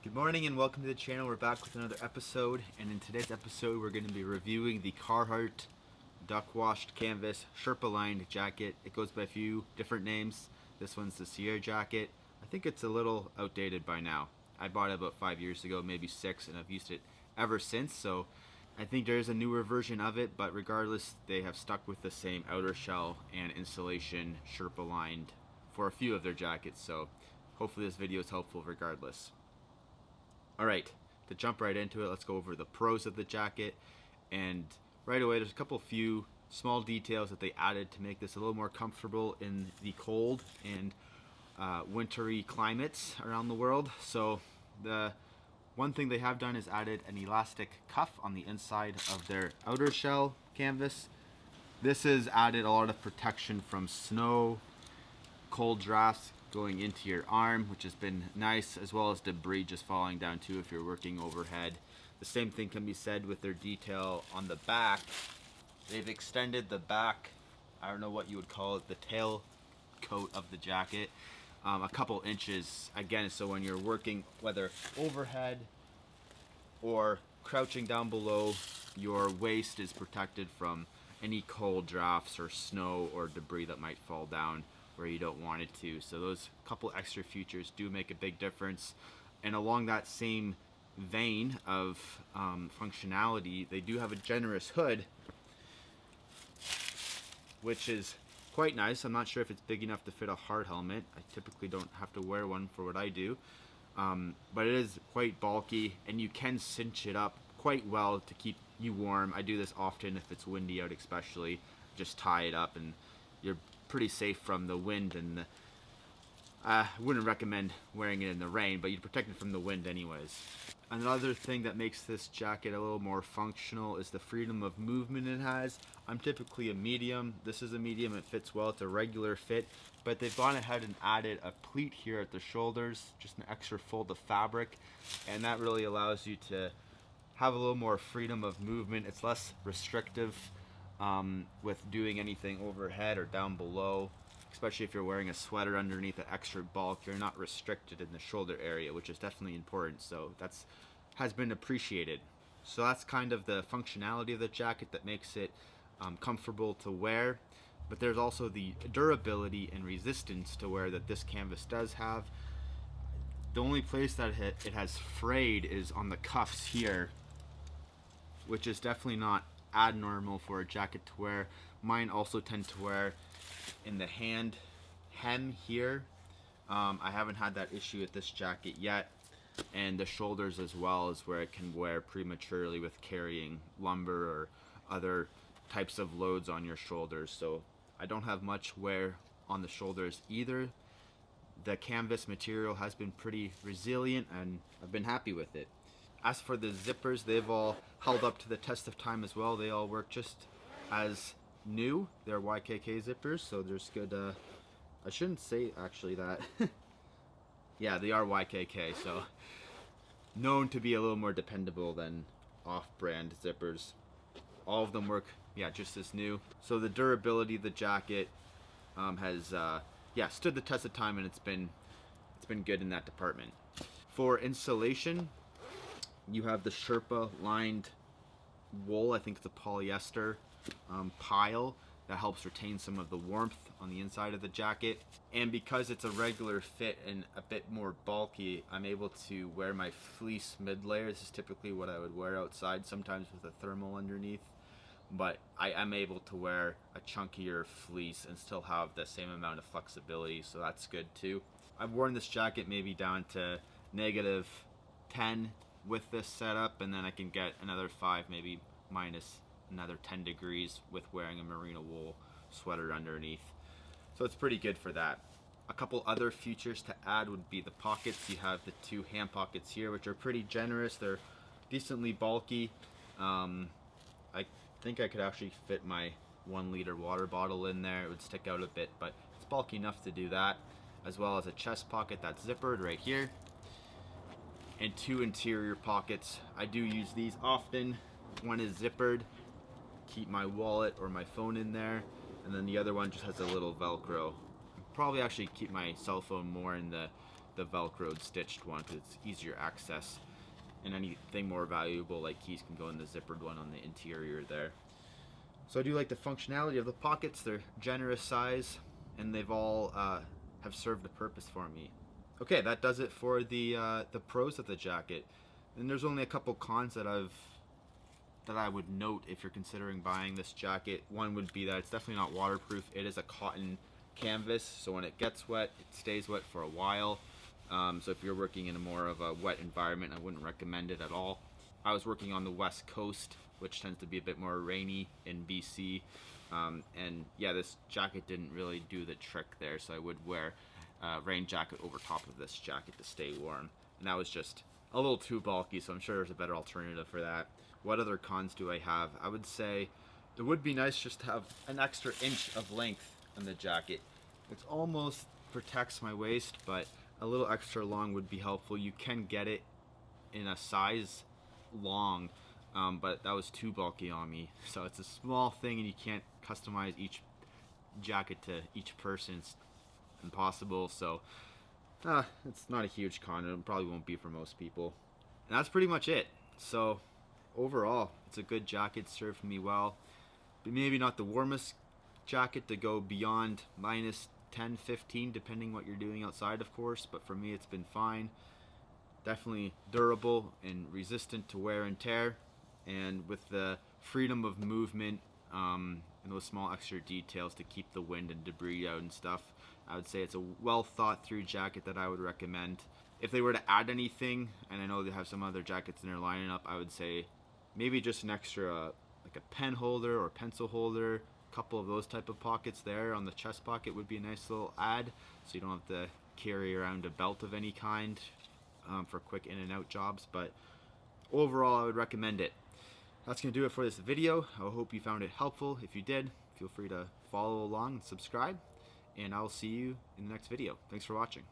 Good morning and welcome to the channel. We're back with another episode, and in today's episode we're going to be reviewing the Carhartt duck washed canvas Sherpa lined jacket. It goes by a few different names. This one's the Sierra jacket. I think it's a little outdated by now. I bought it about 5 years ago, maybe 6, and I've used it ever since, so I think there's a newer version of it, but regardless they have stuck with the same outer shell and insulation Sherpa lined for a few of their jackets, so hopefully this video is helpful regardless. Alright, to jump right into it, let's go over the pros of the jacket. And right away, there's a few small details that they added to make this a little more comfortable in the cold and wintry climates around the world. So the one thing they have done is added an elastic cuff on the inside of their outer shell canvas. This has added a lot of protection from snow, cold drafts going into your arm, which has been nice, as well as debris just falling down too if you're working overhead. The same thing can be said with their detail on the back. They've extended the back, I don't know what you would call it, the tail coat of the jacket, a couple inches, again, so when you're working whether overhead or crouching down below, your waist is protected from any cold drafts or snow or debris that might fall down where you don't want it to. So those couple extra features do make a big difference. And along that same vein of functionality, they do have a generous hood, which is quite nice. I'm not sure if it's big enough to fit a hard helmet. I typically don't have to wear one for what I do, but it is quite bulky, and you can cinch it up quite well to keep you warm. I do this often if it's windy out, especially just tie it up and you're pretty safe from the wind. And I wouldn't recommend wearing it in the rain, but you're protected from the wind anyways. Another thing that makes this jacket a little more functional is the freedom of movement it has. I'm typically a medium. This is a medium. It fits well. It's a regular fit, but they've gone ahead and added a pleat here at the shoulders, just an extra fold of fabric, and that really allows you to have a little more freedom of movement. It's less restrictive with doing anything overhead or down below, especially if you're wearing a sweater underneath the extra bulk. You're not restricted in the shoulder area, which is definitely important, so that's has been appreciated. So that's kind of the functionality of the jacket that makes it comfortable to wear, but there's also the durability and resistance to wear that this canvas does have. The only place that it has frayed is on the cuffs here, which is definitely not abnormal for a jacket to wear. Mine also tend to wear in the hand hem here. I haven't had that issue with this jacket yet, and the shoulders as well is where it can wear prematurely with carrying lumber or other types of loads on your shoulders. So I don't have much wear on the shoulders either. The canvas material has been pretty resilient and I've been happy with it. As for the zippers, they've all held up to the test of time as well. They all work just as new. They're YKK zippers, so there's good, I shouldn't say actually that. Yeah, they are YKK, so known to be a little more dependable than off-brand zippers. All of them work, yeah, just as new. So the durability of the jacket has, yeah, stood the test of time, and it's been good in that department. For insulation, you have the Sherpa lined wool. I think it's a polyester pile that helps retain some of the warmth on the inside of the jacket. And because it's a regular fit and a bit more bulky, I'm able to wear my fleece mid layer. This is typically what I would wear outside, sometimes with a thermal underneath, but I am able to wear a chunkier fleece and still have the same amount of flexibility, so that's good too. I've worn this jacket maybe down to -10 with this setup, and then I can get another 5, maybe minus another 10 degrees with wearing a merino wool sweater underneath. So it's pretty good for that. A couple other features to add would be the pockets. You have the 2 hand pockets here, which are pretty generous. They're decently bulky. I think I could actually fit my 1-liter water bottle in there. It would stick out a bit, but it's bulky enough to do that, as well as a chest pocket that's zippered right here, and 2 interior pockets. I do use these often. One is zippered, keep my wallet or my phone in there, and then the other one just has a little Velcro. Probably actually keep my cell phone more in the the velcroed stitched one because it's easier access, and anything more valuable like keys can go in the zippered one on the interior there. So I do like the functionality of the pockets. They're generous size, and they've all have served a purpose for me. Okay, that does it for the pros of the jacket. And there's only a couple cons that I would note if you're considering buying this jacket. One would be that it's definitely not waterproof. It is a cotton canvas, so when it gets wet, it stays wet for a while. So if you're working in a more of a wet environment, I wouldn't recommend it at all. I was working on the west coast, which tends to be a bit more rainy in BC, and yeah, this jacket didn't really do the trick there, so I would wear a rain jacket over top of this jacket to stay warm, and that was just a little too bulky, so I'm sure there's a better alternative for that. What other cons do I have? I would say it would be nice just to have an extra inch of length on the jacket. It almost protects my waist, but a little extra long would be helpful. You can get it in a size long, but that was too bulky on me. So it's a small thing, and you can't customize each jacket to each person. It's impossible. So it's not a huge con. It probably won't be for most people. And that's pretty much it. So overall, it's a good jacket, served me well. But maybe not the warmest jacket to go beyond minus 10, 15, depending what you're doing outside, of course. But for me, it's been fine. Definitely durable and resistant to wear and tear. And with the freedom of movement and those small extra details to keep the wind and debris out and stuff, I would say it's a well thought through jacket that I would recommend. If they were to add anything, and I know they have some other jackets in their lineup, I would say maybe just an extra like a pen holder or pencil holder, a couple of those type of pockets there on the chest pocket would be a nice little add, so you don't have to carry around a belt of any kind for quick in and out jobs. But overall, I would recommend it. That's going to do it for this video. I hope you found it helpful. If you did, feel free to follow along and subscribe, and I'll see you in the next video. Thanks for watching.